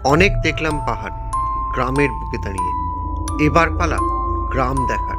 অনেক দেখলাম পাহাড় গ্রামের বুকে দাঁড়িয়ে, এবার পালা গ্রাম দেখার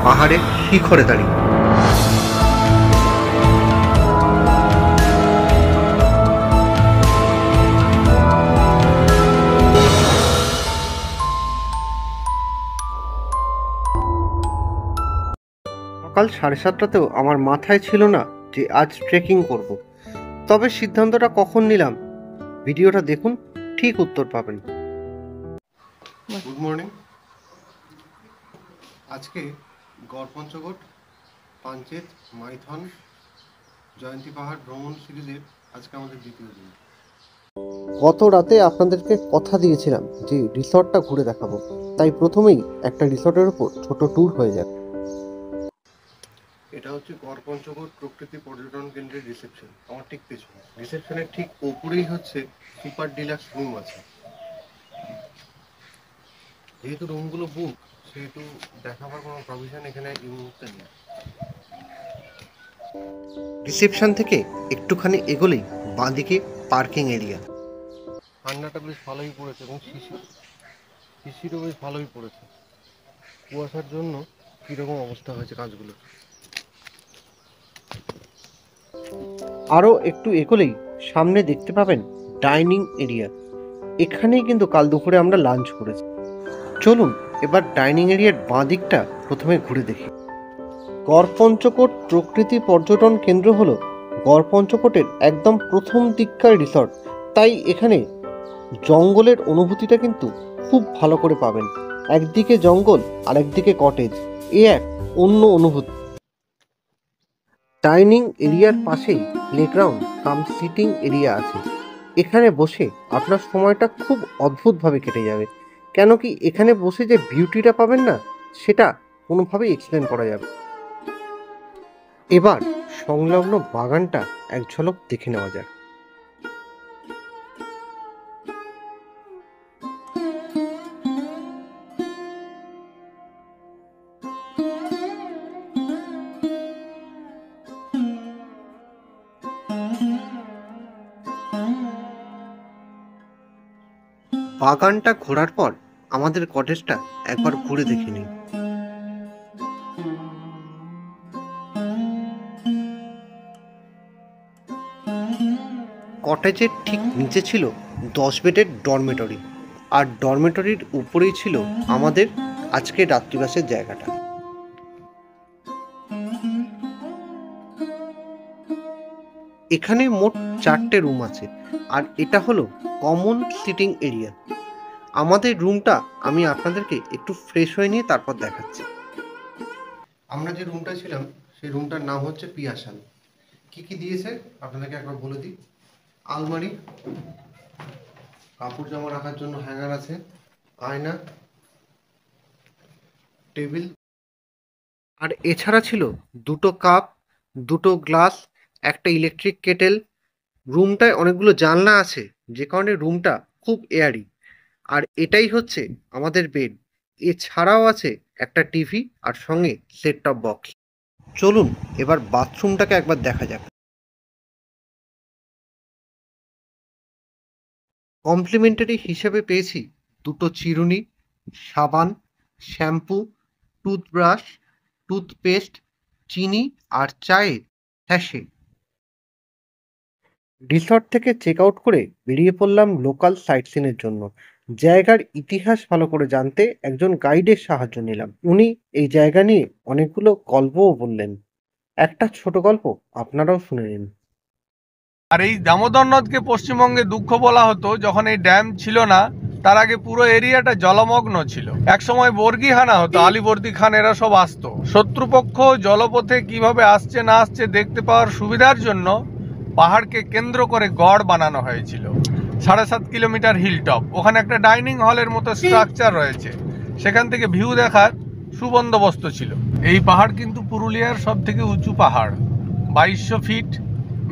পাহাড়ের শিখরে দাঁড়িয়ে। সকাল 7:30তেও আমার মাথায় ছিল না যে আজ ট্রেকিং করব, তবে সিদ্ধান্তটা কখন নিলাম ভিডিওটা দেখুন, ঠিক উত্তর পাবেন। Good morning. আজকে গড়পঞ্চকোট, পাঞ্চেত, মাইথন, জয়ন্তী পাহাড় ভ্রমণ সিরিজের আজকে আমাদের দ্বিতীয় দিন। গত রাতে আপনাদেরকে কথা দিয়েছিলাম যে রিসর্টটা ঘুরে দেখাবো, তাই প্রথমেই একটা রিসর্টের উপর ছোট ট্যুর হয়ে যাবে। এটা হচ্ছে গড়পঞ্চকোট প্রকৃতি পর্যটন কেন্দ্রের রিসেপশন। আমার ঠিক পেছনে রিসেপশনের ঠিক ওপরেই হচ্ছে সুপার ডিলাক্স রুম আছে। যেহেতু রুমগুলো বুক, সেহেতু দেখাবার কোনো প্রভিশন এখানে এই মুহূর্তে নেই। রিসেপশন থেকে একটুখানি এগোলেই বাঁদিকে পার্কিং এরিয়া। ঠান্ডাটা বেশ ভালোই পড়েছে এবং শিশিরও বেশ ভালোই পড়েছে। কুয়াশার জন্য কীরকম অবস্থা হয়েছে কাজগুলো। আরও একটু এগোলেই সামনে দেখতে পাবেন ডাইনিং এরিয়া। এখানেই কিন্তু কাল দুপুরে আমরা লাঞ্চ করেছি। চলুন এবার ডাইনিং এরিয়ার বাঁ দিকটা প্রথমে ঘুরে দেখি। গড়পঞ্চকোট প্রকৃতি পর্যটন কেন্দ্র হলো গড়পঞ্চকোটের একদম প্রথম দিককার রিসর্ট, তাই এখানে জঙ্গলের অনুভূতিটা কিন্তু খুব ভালো করে পাবেন। একদিকে জঙ্গল আর একদিকে কটেজ, এ এক অন্য অনুভূতি। ডাইনিং এরিয়ার পাশেই প্লেগ্রাউন্ড কাম সিটিং এরিয়া আছে। এখানে বসে আপনার সময়টা খুব অদ্ভুতভাবে কেটে যাবে, কেন কি এখানে বসে যে বিউটিটা পাবেন না, সেটা কোনোভাবেই এক্সপ্লেন করা যাবে। এবার সংলগ্ন বাগানটা এক ঝলক দেখে নেওয়া যাক। বাগানটা ঘোরার পর আমাদের কটেজটা একবার ঘুরে দেখে নিই। কটেজের ঠিক নিচে ছিল 10 বেডের ডরমেটরি, আর ডরমেটরির উপরেই ছিল আমাদের আজকে রাত্রিবাসের জায়গাটা। এখানে মোট 4টে রুম আছে, আর এটা হলো কমন সিটিং এরিয়া। আমাদের রুমটা আমি আপনাদেরকে একটু ফ্রেশ হয়ে নিয়ে তারপর দেখাচ্ছি। আমরা যে রুমটা ছিলাম সেই রুমটার নাম হচ্ছে পিয়াসাল। কি কি দিয়েছে আপনাদেরকে একবার বলে দিই। আলমারি, কাপড় জামা রাখার জন্য হ্যাঙ্গার আছে, আয়না, টেবিল, আর এছাড়া ছিল 2টো কাপ, 2টো গ্লাস, একটা ইলেকট্রিক কেটেল। রুমটায় অনেকগুলো জানলা আছে, যে কারণে রুমটা খুব এয়ারি। আর এটাই হচ্ছে আমাদের বেড। এছাড়াও আছে একটা টিভি আর সঙ্গে সেট টপ বক্স। চলুন এবার বাথরুমটাকে একবার দেখা যাক। কমপ্লিমেন্টারি হিসেবে পেয়েছি 2টো চিরুনি, সাবান, শ্যাম্পু, টুথব্রাশ, টুথপেস্ট, চিনি আর চায়ের স্যাশে। রিসর্ট থেকে চেক আউট করে বেরিয়ে পড়লাম লোকাল সাইট সিনের জন্য। জায়গার ইতিহাস ভালো করে জানতে একজন গাইডের সাহায্য নিলাম। উনি এই জায়গা নিয়ে অনেকগুলো গল্পও বললেন। একটা ছোট গল্প আপনারাও শুনে নিন। আর এই দামোদর নদকে পশ্চিমবঙ্গে দুঃখ বলা হতো যখন এই ড্যাম ছিল না। তার আগে পুরো এরিয়াটা জলমগ্ন ছিল। একসময় বর্গি হানা হতো, আলীবর্দী খান এরা সব আসতো। শত্রুপক্ষ জলপথে কিভাবে আসছে না আসছে দেখতে পাওয়ার সুবিধার জন্য পাহাড়কে কেন্দ্র করে গড় বানানো হয়েছিল। 7.5 কিলোমিটার হিল টপ, ওখানে একটা ডাইনিং হলের মতো স্ট্রাকচার রয়েছে, সেখান থেকে ভিউ দেখার সুবন্দোবস্ত ছিল। এই পাহাড় কিন্তু পুরুলিয়ার সব থেকে উঁচু পাহাড়, 2200 ফিট,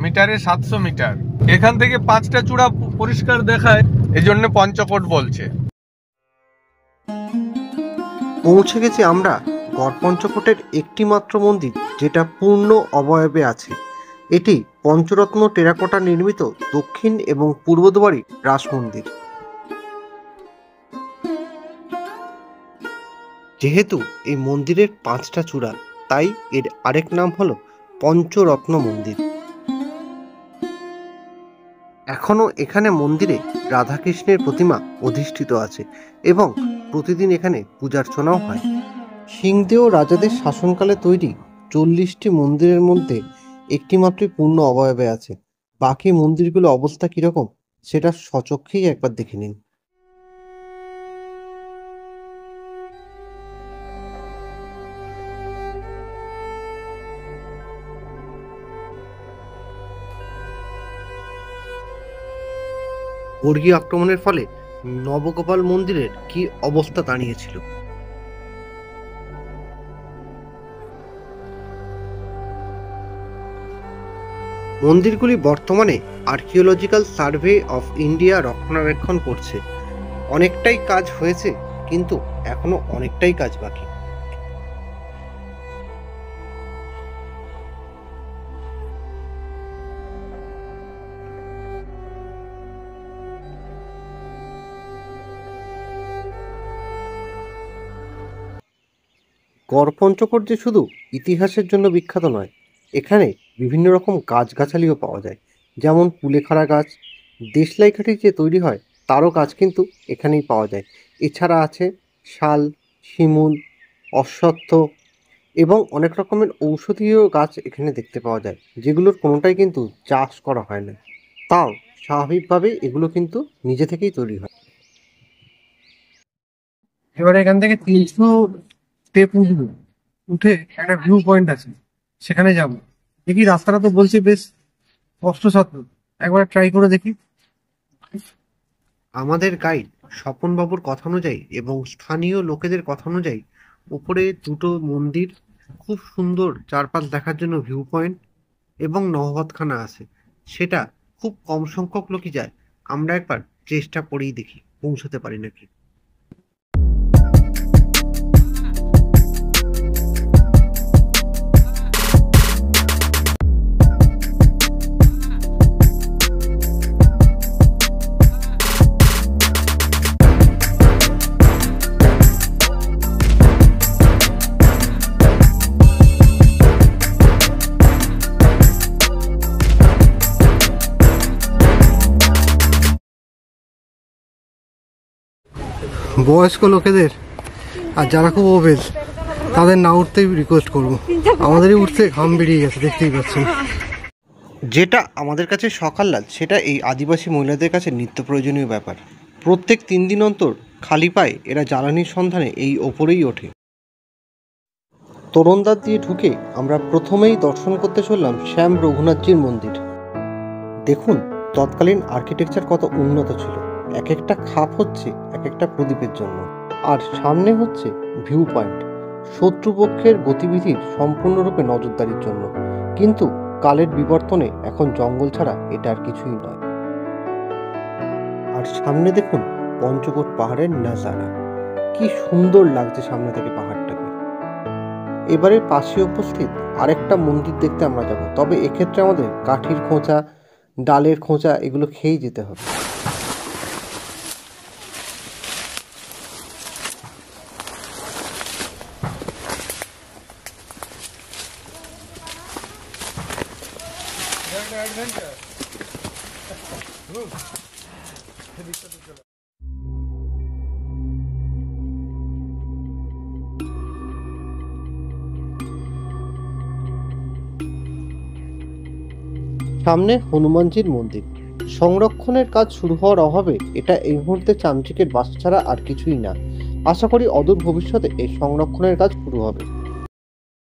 মিটারে 700 মিটার। এখান থেকে 5টা চূড়া পরিষ্কার দেখায়, এজন্য পঞ্চকোট বলছে। পৌঁছে গেছি আমরা গড়পঞ্চকোটের একটি মাত্র মন্দির, যেটা পূর্ণ অবয়বে আছে। এটি পঞ্চরত্ন টেরাকোটা নির্মিত দক্ষিণ এবং পূর্ব দুয়ারি রাস মন্দির। যেহেতু এই মন্দিরের 5টা চূড়া, তাই এর আরেক নাম হলো পঞ্চরত্ন মন্দির। এখনো এখানে মন্দিরে রাধাকৃষ্ণের প্রতিমা অধিষ্ঠিত আছে এবং প্রতিদিন এখানে পূজার্চনাও হয়। সিংদেও রাজাদের শাসনকালে তৈরি 40টি মন্দিরের মধ্যে একটি মাত্রই পূর্ণ অবয়বে আছে। বাকি মন্দিরগুলো অবস্থা কিরকম সেটা স্বচক্ষেই একবার দেখে নিন। বর্গী আক্রমণের ফলে নবগোপাল মন্দিরের কি অবস্থা দাঁড়িয়েছিল। মন্দিরগুলি বর্তমানে আর্কিওলজিক্যাল সার্ভে অফ ইন্ডিয়া রক্ষণাবেক্ষণ করছে। অনেকটাই কাজ হয়েছে, কিন্তু এখনো অনেকটাই কাজ বাকি। গড়পঞ্চকোট যে শুধু ইতিহাসের জন্য বিখ্যাত নয়, এখানে বিভিন্ন রকম গাছগাছালিও পাওয়া যায়, যেমন কুলেখাড়া গাছ। দেশলাই কাঠি যে তৈরি হয় তারও গাছ কিন্তু এখানেই পাওয়া যায়। এছাড়া আছে শাল, শিমুল, অশ্বত্থ এবং অনেক রকমের ঔষধীয় গাছ এখানে দেখতে পাওয়া যায়, যেগুলোর কোনোটাই কিন্তু চাষ করা হয় না। তাও স্বাভাবিকভাবে এগুলো কিন্তু নিজে থেকেই তৈরি হয়। এবারে এখান থেকে 300 স্টেপ উঠে একটা ভিউ পয়েন্ট আছে, সেখানে যাব। দেখি, রাস্তাটা তো বলছি বেশ কষ্টসাধ্য, একবার ট্রাই করে দেখি। আমাদের গাইড স্বপনবাবুর কথা অনুযায়ী এবং স্থানীয় লোকেদের কথা অনুযায়ী উপরে দুটো মন্দির, খুব সুন্দর চারপাশ দেখার জন্য ভিউ পয়েন্ট এবং নহবতখানা আছে। সেটা খুব কম সংখ্যক লোকই যায়। আমরা একবার চেষ্টা করেই দেখি পৌঁছতে পারি নাকি। বয়স্ক লোকেদের আর যারা খুব ওবেজ তাদের না উঠতেই রিকোয়েস্ট করবো। আমাদেরই উঠতে ঘাম বেরিয়ে গেছে, দেখতেই পাচ্ছেন। যেটা আমাদের কাছে সকাল্লাদ, সেটা এই আদিবাসী মহিলাদের কাছে নিত্য প্রয়োজনীয় ব্যাপার। প্রত্যেক 3 দিন অন্তর খালি পায়ে এরা জ্বালানির সন্ধানে এই ওপরেই ওঠে। তোরণদ্বার দিয়ে ঢুকে আমরা প্রথমেই দর্শন করতে চললাম শ্যাম রঘুনাথজির মন্দির। দেখুন তৎকালীন আর্কিটেকচার কত উন্নত ছিল। এক একটা খাপ হচ্ছে এক একটা প্রদীপের জন্য, আর সামনে হচ্ছে ভিউ পয়েন্ট, শত্রুপক্ষের গতিবিধির সম্পূর্ণরূপে নজরদারির জন্য। কিন্তু কালের বিবর্তনে এখন জঙ্গল ছাড়া এটা আর কিছুই নয়। আর সামনে দেখুন পঞ্চকোট পাহাড়ের নাজারা, কি সুন্দর লাগছে সামনে থেকে পাহাড়টাকে। এবারে পাশে উপস্থিত আরেকটা মন্দির দেখতে আমরা যাব, তবে এক্ষেত্রে আমাদের কাঠির খোঁচা, ডালের খোঁচা এগুলো খেয়েই যেতে হবে। সামনে হনুমানজির মন্দির। সংরক্ষণের কাজ শুরু হওয়ার অভাবে এটা এই মুহূর্তে চামচিকের বাসা ছাড়া আর কিছুই না। আশা করি অদূর ভবিষ্যতে এই সংরক্ষণের কাজ শুরু হবে।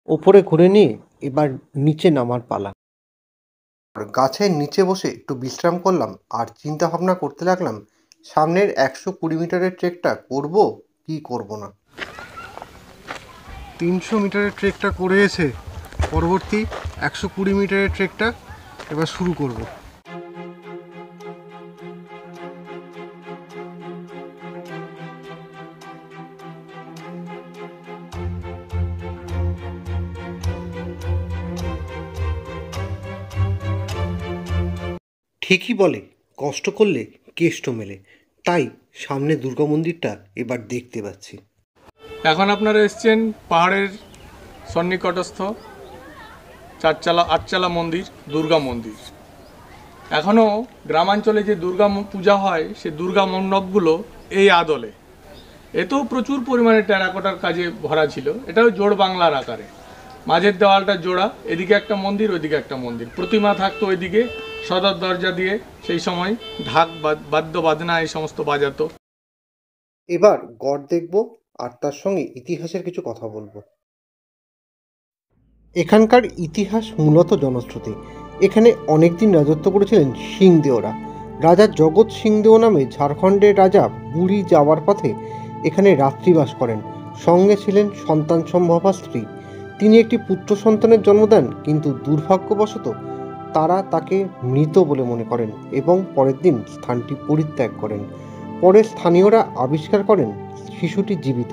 ওপরে ঘুরে নিয়ে এবার নিচে নামার পালা। গাছের নিচে বসে একটু বিশ্রাম করলাম আর চিন্তা ভাবনা করতে লাগলাম সামনের 120 মিটারের ট্রেকটা করব কি করব না। 300 মিটারের ট্রেকটা করে এসে পরবর্তী 120 মিটারের ট্রেকটা এবার শুরু করব। ঠিকই বলে, কষ্ট করলে কেষ্ট মেলে। তাই সামনে দুর্গা মন্দিরটা এবার দেখতে পাচ্ছি। এখন আপনারা এসছেন পাহাড়ের সন্নিকটস্থ আটচালা মন্দির, দুর্গা মন্দির। এখনও গ্রামাঞ্চলে যে দুর্গা পূজা হয় সে দুর্গা মণ্ডপগুলো এই আদলে। এতেও প্রচুর পরিমাণে টেরাকোটার কাজে ভরা ছিল। এটাও জোড় বাংলার আকারে, মাঝের দেওয়ালটা জোড়া, এদিকে একটা মন্দির ওইদিকে একটা মন্দির, প্রতিমা থাকতো ওইদিকে সদর দরজা দিয়ে। সেই সময় ঢাক বাদ্য বাজনা এই সমস্ত বাজাতো। এবার গড় দেখব আর তার সঙ্গে ইতিহাসের কিছু কথা বলবো। এখানকার ইতিহাস মূলত জনশ্রুতি। এখানে অনেকদিন রাজত্ব করেছিলেন সিংদেওরা। রাজা জগৎ সিংদেও নামে ঝাড়খণ্ডের রাজা বুড়ি যাওয়ার পথে এখানে রাত্রিবাস করেন। সঙ্গে ছিলেন সন্তান সম্ভবা স্ত্রী। তিনি একটি পুত্র সন্তানের জন্ম দেন, কিন্তু দুর্ভাগ্যবশত তারা তাকে মৃত বলে মনে করেন এবং পরের দিন স্থানটি পরিত্যাগ করেন। পরে স্থানীয়রা আবিষ্কার করেন শিশুটি জীবিত,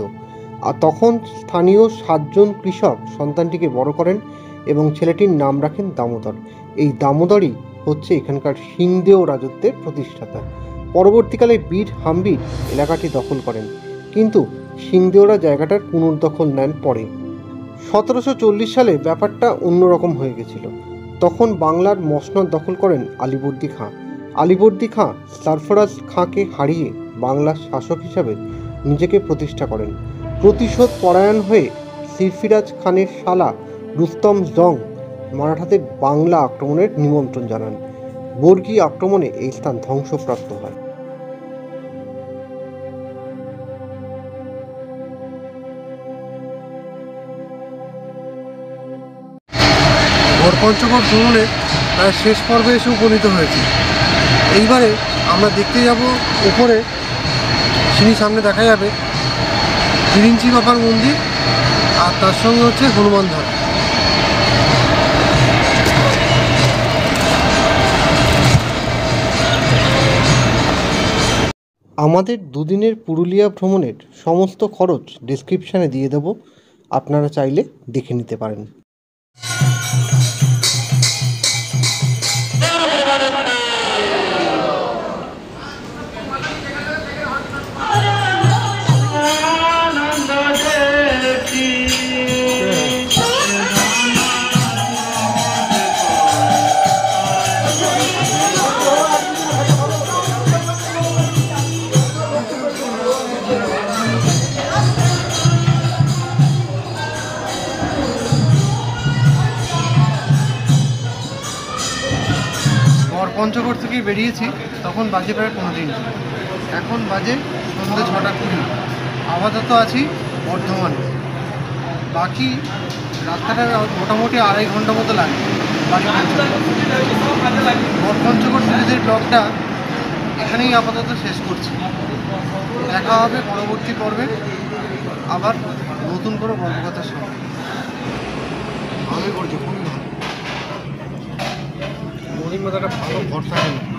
আর তখন স্থানীয় 7 জন কৃষক সন্তানটিকে বড় করেন এবং ছেলেটির নাম রাখেন দামোদর। এই দামোদরই হচ্ছে এখানকার সিংদেও রাজত্বের প্রতিষ্ঠাতা। পরবর্তীকালে বীর হাম্বির এলাকাটি দখল করেন, কিন্তু সিংদেওরা জায়গাটার পুনর্দখল নেন পরে। 1740 সালে ব্যাপারটা অন্যরকম হয়ে গেছিল। তখন বাংলার মসনদ দখল করেন আলীবর্দী খাঁ। আলীবর্দী খাঁ সরফরাজ খাঁকে হারিয়ে বাংলার শাসক হিসাবে নিজেকে প্রতিষ্ঠা করেন। প্রতিশোধ পরায়ণ হয়ে সিরফিরাজ খানের শালা রুস্তম জং মারাঠাদের বাংলা আক্রমণের নিমন্ত্রণ জানান। বর্গী আক্রমণে এই স্থান ধ্বংসপ্রাপ্ত হয়। গড়পঞ্চকোট ভ্রমণের প্রায় শেষ পর্বে এসে উপনীত হয়েছে। এইবারে আমরা দেখতে যাব উপরে, সিঁড়ির সামনে দেখা যাবে বিরিঞ্চি বাবার মন্দির, আর তার সঙ্গে হচ্ছে হনুমান ধাম। আমাদের দুদিনের পুরুলিয়া ভ্রমণের সমস্ত খরচ ডেসক্রিপশানে দিয়ে দেব, আপনারা চাইলে দেখে নিতে পারেন। পঞ্চগড় থেকে বেরিয়েছি, তখন বাজে প্রায় 15 দিন। এখন বাজে সন্ধ্যে 6:20। আপাতত আছি বর্ধমানে। বাকি রাস্তাটা মোটামুটি 2.5 ঘন্টা মতো লাগে বাড়ি পঞ্চগড় সিরিজের ব্লগটা এখানেই আপাতত শেষ করছি। দেখা হবে পরবর্তী পর্বে আবার নতুন করে গল্পকথার সঙ্গে। আমি করছি খুবই ভালো, নদীর মধ্যে একটা ভালো ঘর থাকে না।